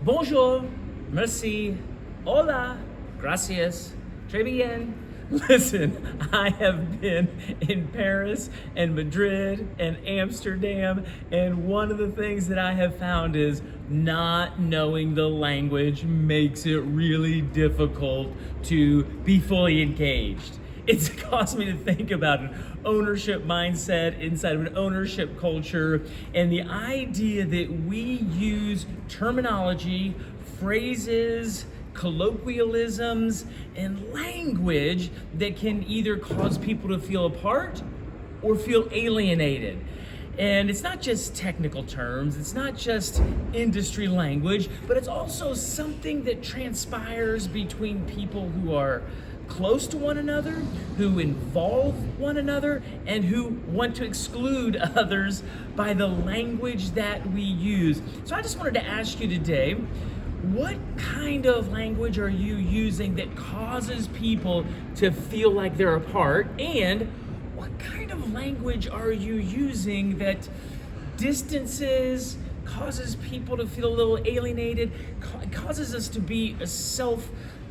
Bonjour, merci, hola, gracias, très bien. Listen, I have been in Paris and Madrid and Amsterdam, and one of the things that I have found is not knowing the language makes it really difficult to be fully engaged. It's caused me to think about an ownership mindset inside of an ownership culture and the idea that we use terminology, phrases, colloquialisms, and language that can either cause people to feel apart or feel alienated. And it's not just technical terms, it's not just industry language, but it's also something that transpires between people who are close to one another, who involve one another, and who want to exclude others by the language that we use. So I just wanted to ask you today, what kind of language are you using that causes people to feel like they're apart? And what kind of language are you using that distances, causes people to feel a little alienated, causes us to be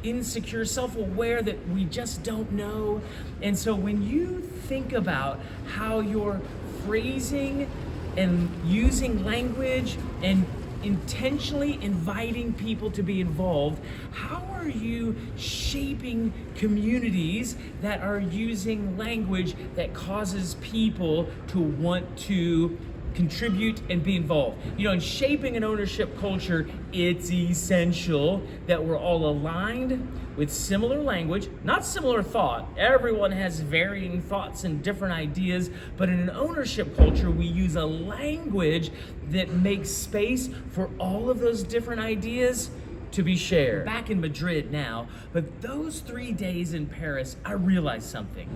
insecure, self-aware that we just don't know? And so when you think about how you're phrasing and using language and intentionally inviting people to be involved, how are you shaping communities that are using language that causes people to want to contribute and be involved? You know, in shaping an ownership culture, it's essential that we're all aligned with similar language, not similar thought. Everyone has varying thoughts and different ideas, but in an ownership culture, we use a language that makes space for all of those different ideas to be shared. Back in Madrid now, but those 3 days in Paris, I realized something.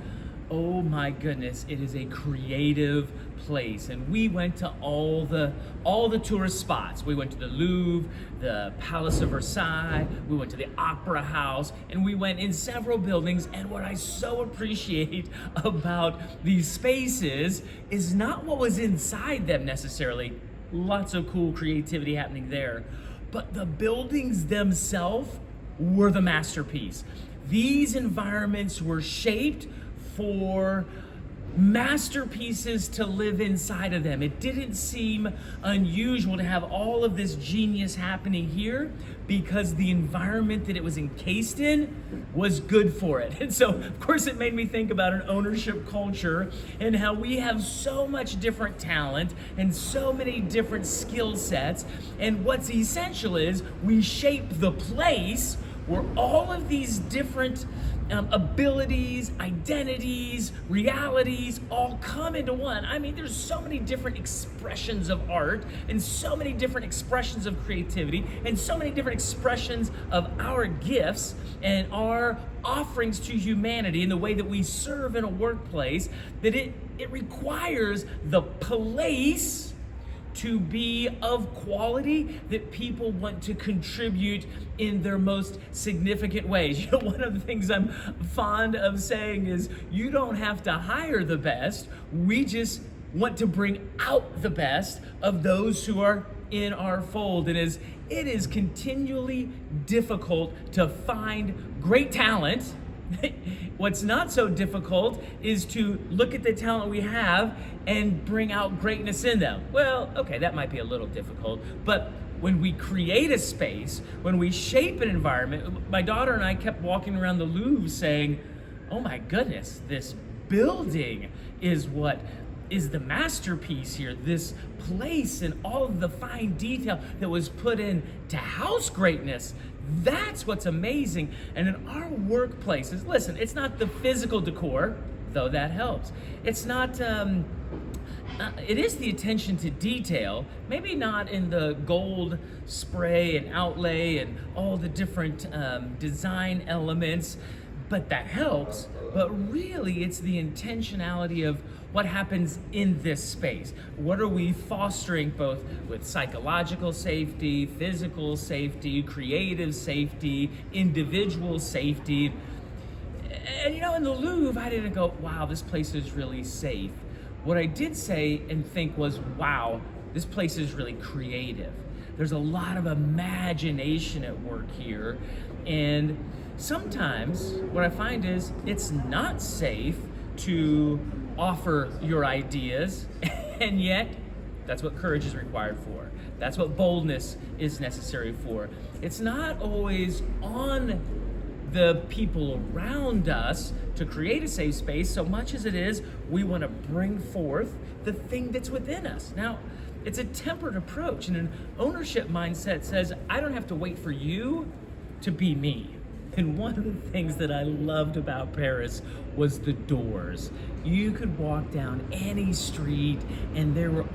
Oh my goodness, it is a creative place. And we went to all the tourist spots. We went to the Louvre, the Palace of Versailles, we went to the Opera House, and we went in several buildings. And what I so appreciate about these spaces is not what was inside them necessarily. Lots of cool creativity happening there. But the buildings themselves were the masterpiece. These environments were shaped for masterpieces to live inside of them. It didn't seem unusual to have all of this genius happening here because the environment that it was encased in was good for it. And so, of course, it made me think about an ownership culture and how we have so much different talent and so many different skill sets. And what's essential is we shape the place where all of these different abilities, identities, realities all come into one. I mean, there's so many different expressions of art and so many different expressions of creativity and so many different expressions of our gifts and our offerings to humanity in the way that we serve in a workplace that it requires the place to be of quality that people want to contribute in their most significant ways. You know, one of the things I'm fond of saying is you don't have to hire the best. We just want to bring out the best of those who are in our fold. And as it is continually difficult to find great talent, what's not so difficult is to look at the talent we have and bring out greatness in them. Well, okay, that might be a little difficult, but when we create a space, when we shape an environment, my daughter and I kept walking around the Louvre saying, oh my goodness, this building is what is the masterpiece here. This place and all of the fine detail that was put in to house greatness. That's what's amazing. And in our workplaces, listen, it's not the physical decor, though that helps. It's not, it is the attention to detail, maybe not in the gold spray and outlay and all the different design elements, but that helps. But really, it's the intentionality of what happens in this space. What are we fostering both with psychological safety, physical safety, creative safety, individual safety? And you know, in the Louvre, I didn't go, wow, this place is really safe. What I did say and think was, wow, this place is really creative. There's a lot of imagination at work here. And sometimes what I find is it's not safe to offer your ideas, and yet that's what courage is required for. That's what boldness is necessary for. It's not always on the people around us to create a safe space so much as it is we want to bring forth the thing that's within us. Now, it's a tempered approach, and an ownership mindset says, I don't have to wait for you to be me. And one of the things that I loved about Paris was the doors. You could walk down any street and there were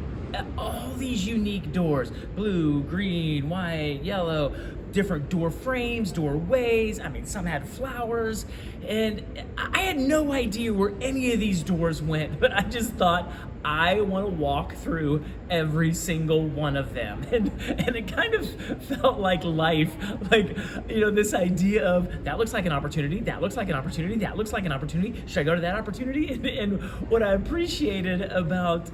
all these unique doors: blue, green, white, yellow, different door frames, doorways. I mean, some had flowers, and I had no idea where any of these doors went, but I just thought, I want to walk through every single one of them. And it kind of felt like life, like, this idea of that looks like an opportunity, that looks like an opportunity, that looks like an opportunity. Should I go to that opportunity? And what I appreciated about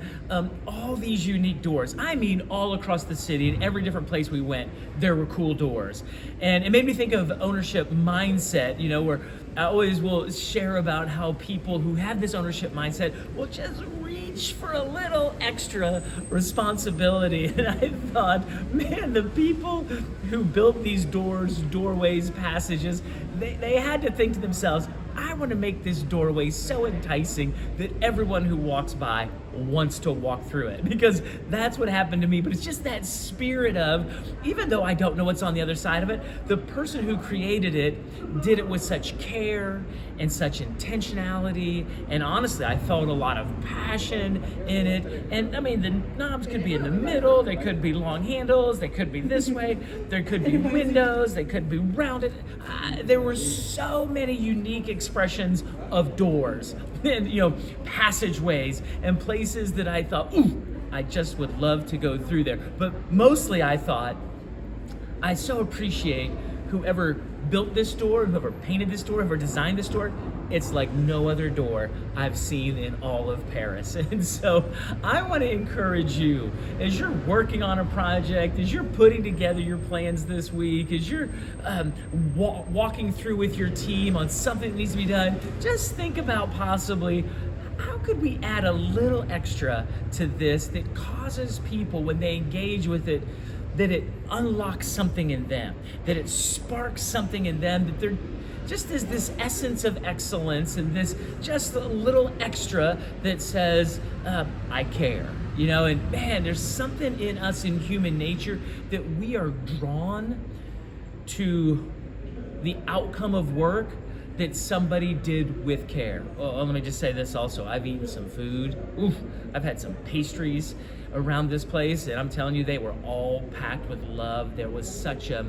all these unique doors, I mean, all across the city, in every different place we went, there were cool doors. And it made me think of ownership mindset, where I always will share about how people who have this ownership mindset will just reach for a little extra responsibility. And I thought, man, the people who built these doors, doorways, passages, they had to think to themselves, I want to make this doorway so enticing that everyone who walks by wants to walk through it, because that's what happened to me. But it's just that spirit of, even though I don't know what's on the other side of it, the person who created it did it with such care and such intentionality, and honestly, I felt a lot of passion in it. And I mean, the knobs could be in the middle, they could be long handles, they could be this way, there could be windows, they could be rounded. There were so many unique expressions of doors and passageways and places that I thought, ooh, I just would love to go through there. But mostly I thought, I so appreciate whoever built this door, whoever painted this door, whoever designed this door. It's like no other door I've seen in all of Paris. And so I want to encourage you, as you're working on a project, as you're putting together your plans this week, as you're walking through with your team on something that needs to be done, just think about possibly, how could we add a little extra to this that causes people, when they engage with it, that it unlocks something in them, that it sparks something in them, that they're just as this essence of excellence and this just a little extra that says, I care, and man, there's something in us in human nature that we are drawn to the outcome of work that somebody did with care. Oh, let me just say this also. I've eaten some food. Oof, I've had some pastries around this place, and I'm telling you, they were all packed with love. There was such a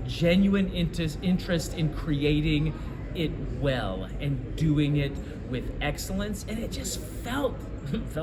genuine interest in creating it well and doing it with excellence, and it just felt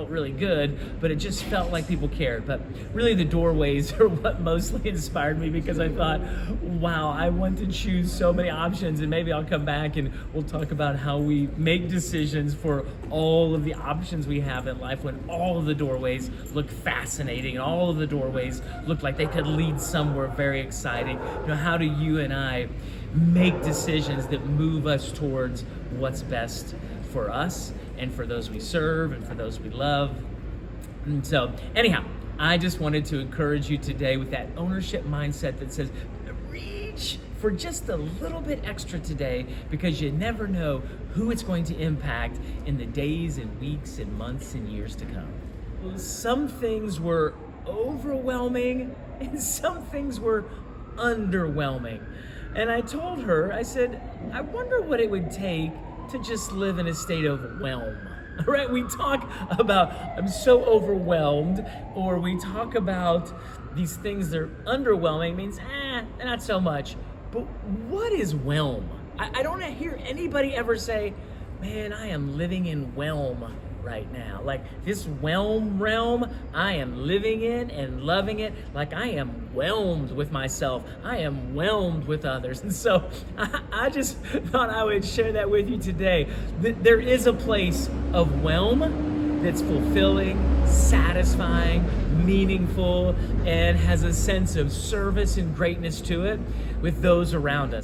really good, but it just felt like people cared. But really, the doorways are what mostly inspired me, because I thought, wow, I want to choose so many options, and maybe I'll come back and we'll talk about how we make decisions for all of the options we have in life, when all of the doorways look fascinating and all of the doorways look like they could lead somewhere very exciting. How do you and I make decisions that move us towards what's best for us and for those we serve and for those we love? And so anyhow, I just wanted to encourage you today with that ownership mindset that says, reach for just a little bit extra today, because you never know who it's going to impact in the days and weeks and months and years to come. Some things were overwhelming and some things were underwhelming. And I told her, I said, I wonder what it would take to just live in a state of whelm. Right? We talk about, I'm so overwhelmed, or we talk about these things that are underwhelming, means, not so much. But what is whelm? I don't hear anybody ever say, man, I am living in whelm right now. Like this whelm realm, I am living in and loving it. Like I am whelmed with myself. I am whelmed with others. And so I just thought I would share that with you today. There is a place of whelm that's fulfilling, satisfying, meaningful, and has a sense of service and greatness to it with those around us.